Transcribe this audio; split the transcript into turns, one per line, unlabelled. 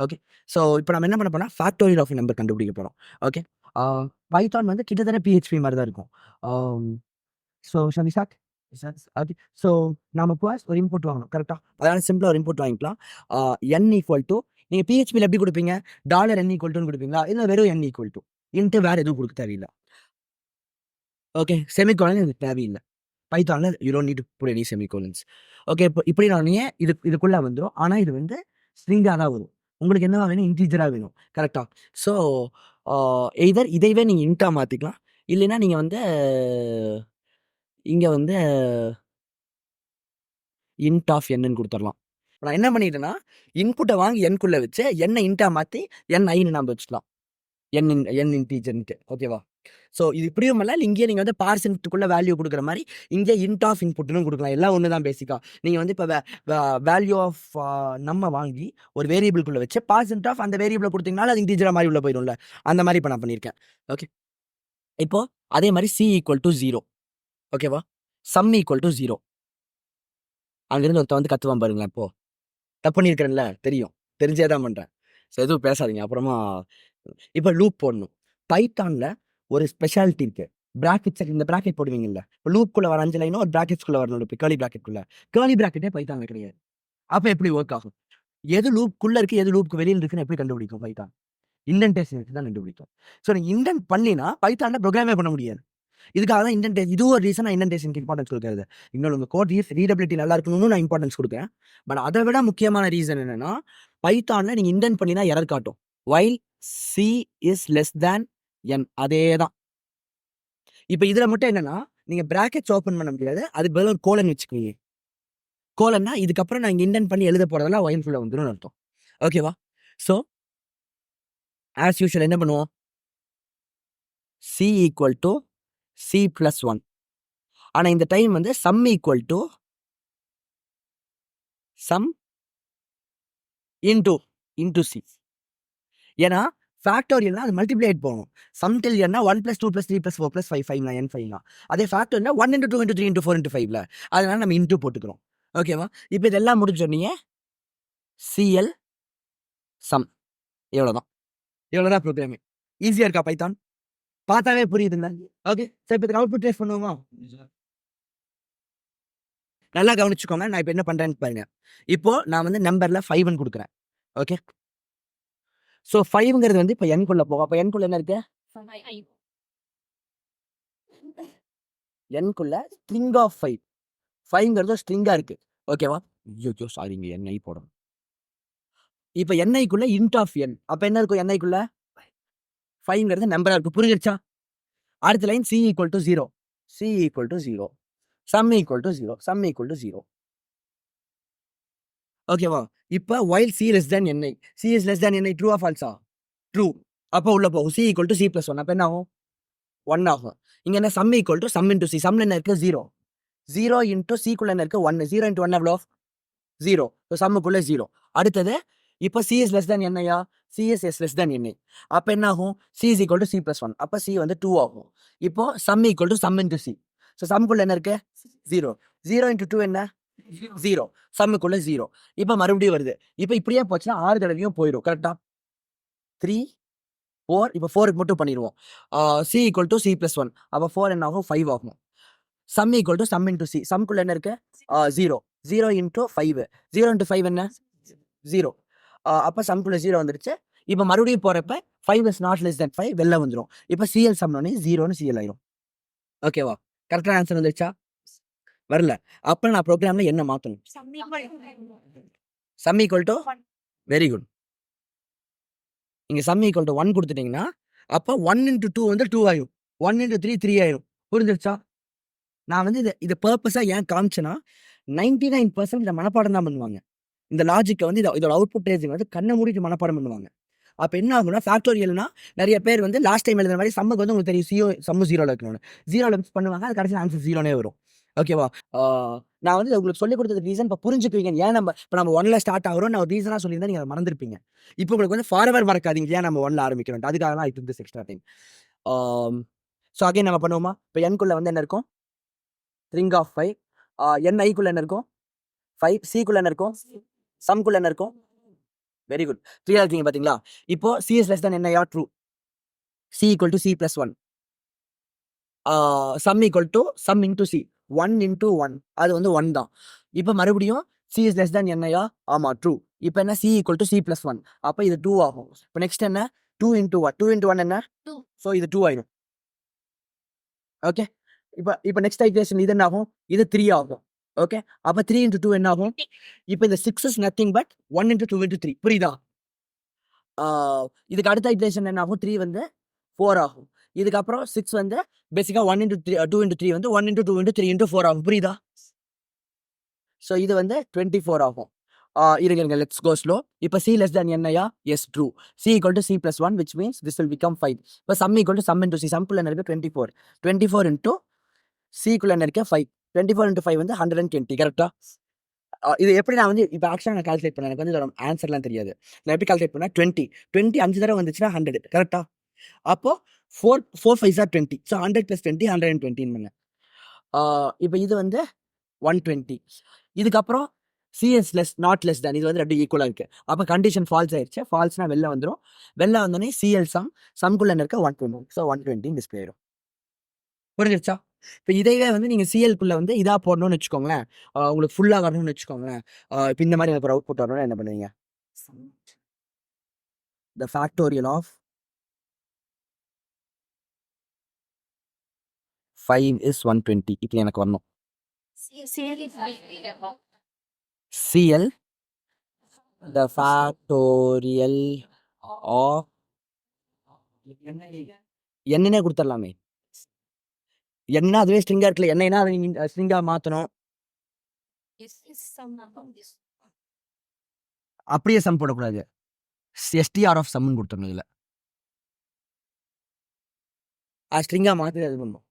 Okay. So இப்போ நம்ம என்ன பண்ண போறோம்னா ஃபேக்டோரியல் ஆஃப் நம்பர் கண்டுபிடிக்க போகிறோம். ஓகே. பைத்தான் வந்து கிட்டத்தட்ட PHP மாதிரி தான் இருக்கும். So shall we start? Okay. So நாம ஃபர்ஸ்ட் ஒரு இன்புட் வாங்கணும். கரெக்ட்டா? அதனால சிம்பிளா ஒரு இன்புட் வாங்கிக்கலாம். n ஈக்குவல் டு நீங்க PHPல எப்படி குடுப்பீங்க? $n ஈக்குவல் டுன்னு குடுப்பீங்களா? இல்ல வெறும் n ஈக்குவல் டு இன்ட்டு வேற எதுவும் குடுக்க தேவையில்ல. ஓகே. செமிகோலன் எனக்கு தேவையில்ல. பைத்தான்ல you don't need to put any semicolons. Okay. இப்போ இப்படினோனயே இதுக்குள்ள வந்துரும். ஆனா இது வந்து ஸ்ட்ரிங்கா தான் வரும். உங்களுக்கு என்னவா வேணும்? இன்டிஜரா வேணும். கரெக்ட்டா? ஸோ எய்தர் இதைவே நீங்க இன்ட்டா மாத்திக்கலாம். இல்லைன்னா நீங்க வந்து இங்க வந்து இன்ட் ஆஃப் என்னு குடுத்துரலாம். நான் என்ன பண்ணிட்டேன்னா, இன்புட்ட வாங்கி என்குள்ள வச்சு என்ன இன்ட்டா மாத்தி NIன்னு நாம வச்சுக்கலாம். என் இன்டிஜர்ன்ட்டு. ஓகேவா? ஸோ இது இப்படியும் இல்ல, இங்கேயே நீங்க வந்து பார்சென்ட்டுக்குள்ள வேல்யூ குடுக்குற மாரி, இங்கே இன்ட் ஆஃப் இன்புட்ன்னு குடுக்கலாம். எல்லாம் ஒண்ணு தான் பேசிக்கா. நீங்க வந்து இப்ப வேல்யூ ஆஃப் நம்ம வாங்கி ஒரு வேரியபிள்குள்ள வச்சு பார்சென்ட் ஆஃப் அந்த வேரியபிள குடுத்தீங்கனாலும் அது இன்டிஜரா மாறி உள்ள போயிரும்ல. அந்த மாரி இப்ப நான் பண்ணியிருக்கேன். ஓகே. இப்போ அதே மாரி C ஈக்குவல் டு 0. ஓகேவா? Some equal to 0. அங்கிருந்து ஒருத்தன் வந்து கத்துவான் பாருங்களேன் இப்போ. தப்பு பண்ணியிருக்கிறேன்ல தெரியும். தெரிஞ்சே தான் பண்றேன். ஸோ எதுவும் பேசாதீங்க. அப்புறமா இப்ப லூப் போடணும். பைத்தான்ல ஒரு ஸ்பெஷாலிட்டி இருக்கு. பிராக்கெட்ஸ் இந்த பிராக்கெட் போடுவீங்கல்ல. லூப்குள்ள வர 5 லைனும் ஒரு பிராக்கெட்ஸ்குள்ள வரணும். இப்ப கர்லி பிராக்கெட்குள்ள. கர்லி பிராக்கெட்டே பைத்தான்ல கிடையாது. அப்ப எப்படி வொர்க் ஆகும்? எது லூப்குள்ள இருக்கு, எது லூப்க்கு வெளியில இருக்குன்னு எப்படி கண்டுபிடிக்கும் பைத்தான்? இண்டென்டேஷன் வச்சு தான் கண்டுபிடிக்கும். ஸோ நீங்க இண்டென்ட் பண்ணினா பைத்தான்ல ப்ரோகிராமே பண்ண முடியாது. இதுக்காக தான் இண்டென்டேஷன். இது ஒரு ரீசன் நான் இண்டென்டேஷனுக்கு இம்பார்ட்டன்ஸ் கொடுக்கிறது. இன்னொன்று உங்க கோட் ரீடபிலிட்டி நல்லா இருக்கணும்னு நான் இம்பார்ட்டன்ஸ் கொடுக்குறேன். பட் அதை விட முக்கியமான ரீசன் என்னன்னா, பைத்தான்ல நீங்க இண்டென்ட் பண்ணினா எரர் காட்டும். While C is less than n. அதே தான். இப்போ இதுல மட்டும் என்னன்னா, நீங்க பிராக்கெட்ஸ் ஓப்பன் பண்ண முடியாது. அதுக்கு பதிலா ஒரு கோலன் வச்சுக்குவீங்க. கோலன்னா இதுக்கப்புறம் நான் இங்க இண்டென்ட் பண்ணி எழுத போறதெல்லாம் ஒயின் ஃபுல்ல வந்துடும் அர்த்தம். ஓகேவா? ஸோ ஆஸ் யூஷுவல் என்ன பண்ணுவோம்? C equal to C + 1. ஆனா இந்த டைம் வந்து sum equal to sum into C. ஏன்னா ஃபேக்டோரியல்னா அது மல்டிப்ளேட் போகணும். சம் டில் என்னா 1 + 2 + 3 + 4 + 5 5 n 5 அதே ஃபேக்டர்னா 1 × 2 × 3 × 4 × 5ல. அதனால நம்ம இன்டூ போட்டுக்கிறோம். ஓகேவா? இப்போ இதெல்லாம் முடிஞ்சோடனே CL சம் எவ்வளோதான். எவ்வளோதான் ப்ரோக்ராமிங். ஈஸியா இருக்கா பைத்தான்? பார்த்தாவே புரியுதுங்க. ஓகே. சரி இப்போ அவுட்புட் டெஸ்ட் பண்ணுவோமா? நல்லா கவனிச்சுக்கோங்க. நான் இப்போ என்ன பண்றேன்னு பாருங்க. இப்போ நான் வந்து நம்பர்ல 5ன்னு கொடுக்குறேன். ஓகே. ஸோ 5ங்கிறது வந்து இப்போ n-குள்ள போகும். அப்போ n-குள்ள என்ன இருக்கு? n-குள்ள ஸ்ட்ரிங் ஆஃப் 5. 5ங்கிறது ஸ்ட்ரிங்கா இருக்கு. ஓகேவா? ஐயோ சாரிங்க, NI போடணும். இப்போ NI-க்குள்ள இன்ட் ஆஃப் n. அப்போ என்ன இருக்கும் NI-க்குள்ள? 5ங்கிறது நம்பரா இருக்கு. புரிஞ்சிருச்சா? அடுத்த line C equal to 0. C equal to 0. Some equal to 0. Some equal to 0. ஓகேவா? இப்போ while C less than NI. C is less than NI. True ஆ ஃபால்ஸா? ட்ரூ. அப்போ உள்ள போகும். C equal to C + 1. அப்போ என்ன ஆகும்? 1 ஆகும். இங்க என்ன sum equal to sum into C. சம்ல என்ன இருக்கு? 0. 0 இன்டு C-க்குள்ள என்ன இருக்கு? 1. 0 இன்டு 1 எவ்வளோ? 0. ஸோ சம்முக்குள்ள 0. அடுத்தது இப்போ C is less than NI-யா? C is less than NI. அப்போ என்ன ஆகும்? C is equal to C + 1. அப்போ C வந்து 2 ஆகும். இப்போ sum equal to sum into C. So சம்முக்குள்ள என்ன இருக்கு? 0. 0 இன்டு 2 என்ன? 0. சம்முக்குள்ள 0. இப்போ மறுபடியும் வருது. இப்போ இப்படியே போச்சுன்னா 6 தடவையும் போயிடும். கரெக்டா? 3 4. இப்போ 4க்கு மட்டும் பண்ணிடுவோம். C equal to C + 1. அப்போ 4 என்ன ஆகும்? 5 ஆகும். Sum equal to sum into C. சம்க்குள்ள என்ன இருக்கு? 0. 0 இன்டு 5. 0 இன்டு 5 என்ன? 0. அப்போ சம்குள்ள 0 வந்துருச்சு. இப்போ மறுபடியும் போறப்ப 5 is not less than 5 வெளில வந்துடும். இப்போ CL சம்னோடனே 0ன்னு CL ஆயிரும். ஓகேவா? கரெக்டான ஆன்சர் வந்துருச்சா? வரல. அப்போ நான் ப்ரோக்ராம்ல என்ன மாற்றணும்? Some equal to very good. இங்க சம் ஈக்குவல் டு 1 கொடுத்துட்டீங்கன்னா அப்போ 1 இன்டு 2 வந்து 2 ஆயிரும். 1 இன்டு 3 3 ஆயிரும். புரிஞ்சிருச்சா? நான் வந்து இதை பர்பஸா ஏன் காமிச்சேன்னா 99% இதை மனப்பாடம் தான் பண்ணுவாங்க. இந்த லாஜிக்கை வந்து இதோட அவுட்புட் ரேஞ்சிங் வந்து கண்ணை மூடிட்டு மனப்பாடம் பண்ணுவாங்க. அப்போ என்ன ஆகும்னா ஃபேக்டோரியல்னா நிறைய பேர் வந்து லாஸ்ட் டைம் எழுதுற மாதிரி சம்முக்கு வந்து உங்களுக்கு தெரியும் சம்மு 0ல இருக்கணும்னு. 0ல மிக்ஸ் பண்ணுவாங்க. அது கடைசியில் ஆன்சர் 0னே வரும். ஓகேவா? நான் வந்து உங்களுக்கு சொல்லிக் கொடுத்தது ரீசன் இப்போ புரிஞ்சுக்குவீங்க. ஏன் நம்ம 1ல ஸ்டார்ட் ஆகிறோம் நான் ஒரு ரீசனாக சொல்லியிருந்தா நீங்கள் மறந்துருப்பீங்க. இப்போ உங்களுக்கு வந்து ஃபார்வர் மறக்காதீங்க. ஏன் நம்ம 1ல ஆரம்பிக்கிறோம் அதுக்காக தான் இது எக்ஸ்ட்ரா டைம். ஸோ அகைன் நம்ம பண்ணுவோமா? இப்போ n-குள்ள வந்து என்ன இருக்கும்? String of 5. NI-க்குள்ள என்ன இருக்கும்? 5. C-க்குள்ள என்ன இருக்கும்? சம்குள்ள என்ன இருக்கும்? Very good. 3 இருக்கீங்க பாத்தீங்களா? இப்போ சி இஸ் லெஸ் தென் என்னையா? True. C equal to C plus 1. Sum equal to sum into C. 1 into 1 அது வந்து 1 தான். இப்போ மறுபடியும் சி இஸ் லெஸ் தென் என்னையா? ஆமா ட்ரூ. இப்போ என்ன? C equal to C plus 1. அப்போ இது 2 ஆகும். இப்போ நெக்ஸ்ட் என்ன? 2 இன்டூ 1. 2 இன்டூ 1 என்ன? 2. ஸோ இது 2 ஆயிடும். ஓகே. இப்போ நெக்ஸ்ட் ஈக்குவேஷன் இது என்ன ஆகும்? இது 3 ஆகும். ஓகே. அப்போ 3 இன்டூ 2 என்ன ஆகும்? இப்போ இந்த 6 is nothing but 1 into 2 into 3. புரியுதா? இதுக்கு அடுத்த ஈக்குவேஷன் என்ன ஆகும்? 3 வந்து 4 ஆகும். இதுக்கப்புறம் 6 வந்து பேசிக்காக 1 இன்டூ 3 2 இன்டூ 3 வந்து 1 இன்டூ 2 இன்டூ 3 இன்டூ 4 ஆகும். புரியுதா? ஸோ இது வந்து 24 ஆகும். இருங்க லெட்ஸ் கோ ஸ்லோ. இப்போ சி லெஸ் தேன் என்னையா? Yes true. C equal to C plus 1 which means this will become 5. இப்போ sum equal to sum into C. சம்குள்ள என்ன இருக்கு? 24. 24 இன்டூ சிக்குள்ள என்ன இருக்கு? 5. 24 இன்டூ 5 வந்து 120. கரெக்டா? இது எப்படி நான் வந்து இப்போ ஆக்சுவலாக நான் கால்குலேட் பண்ணேன். எனக்கு வந்து இதோட ஆன்சர்லாம் தெரியாது. நான் எப்படி கால்குலேட் பண்ணேன்? 20 5 தடவை வந்துச்சுன்னா 100. கரெக்டா? அப்போ 4 5s are 20. ஸோ 100 + 20 120 பண்ணேன். இப்போ இது வந்து 120. இதுக்கப்புறம் CS less not less than இது வந்து ரெண்டு ஈக்குவலாக இருக்குது. அப்போ கண்டிஷன் ஃபால்ஸ் ஆயிடுச்சு. ஃபால்ஸ்னா வெளில வந்துடும். வெளில வந்தோடனே சிஎல் சம்குள்ள என்ன இருக்க? 120. ஸோ 120 டிஸ்பிளே ஆயிடும். புரிஞ்சிருச்சா? இப்போ இதையே வந்து நீங்கள் சிஎல்குள்ளே வந்து இதாக போடணும்னு வச்சுக்கோங்களேன். உங்களுக்கு ஃபுல்லாக வரணும்னு வச்சுக்கோங்களேன். இப்போ இந்த மாதிரி எனக்கு ஒரு அவுட்புட் வரணும்னா என்ன பண்ணுவீங்க? த ஃபேக்டோரியல் ஆஃப் 5 is 120. இப்போ எனக்கு வரணும் CL the factorial of என்னன்னே கொடுத்துடலாமே. என்ன அதுவே ஸ்ட்ரிங்கா இருக்குல்ல, என்னன்னா அதை ஸ்ட்ரிங்கா மாற்றணும். அப்படியே சம் போடக்கூடாது. STR ஆஃப் சம்னு கொடுத்துடணும். இதில் ஸ்ட்ரிங்கா மாற்றி அது பண்ணும்.